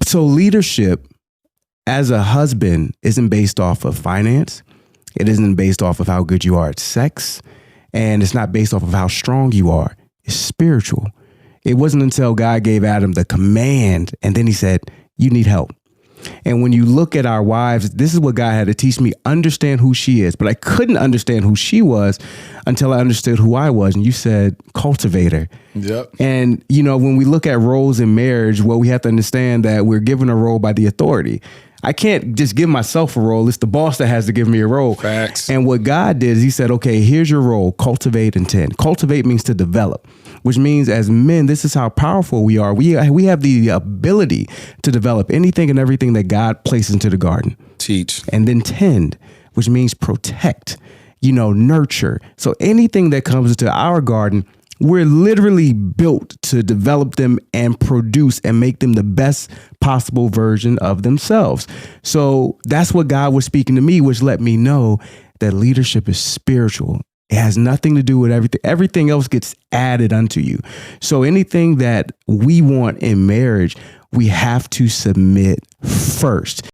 So leadership as a husband isn't based off of finance. It isn't based off of how good you are at sex. And it's not based off of how strong you are. It's spiritual. It wasn't until God gave Adam the command and then he said, you need help. And when you look at our wives, this is what God had to teach me, understand who she is. But I couldn't understand who she was until I understood who I was. And you said cultivator. Yep. And, you know, when we look at roles in marriage, well, we have to understand that we're given a role by the authority. I can't just give myself a role. It's the boss that has to give me a role. Facts. And what God did is he said, okay, here's your role, cultivate and tend. Cultivate means to develop, which means as men, this is how powerful we are. We have the ability to develop anything and everything that God placed into the garden. Teach. And then tend, which means protect, nurture. So anything that comes into our garden, we're literally built to develop them and produce and make them the best possible version of themselves. So that's what God was speaking to me, which let me know that leadership is spiritual. It has nothing to do with everything. Everything else gets added unto you. So anything that we want in marriage, we have to submit first.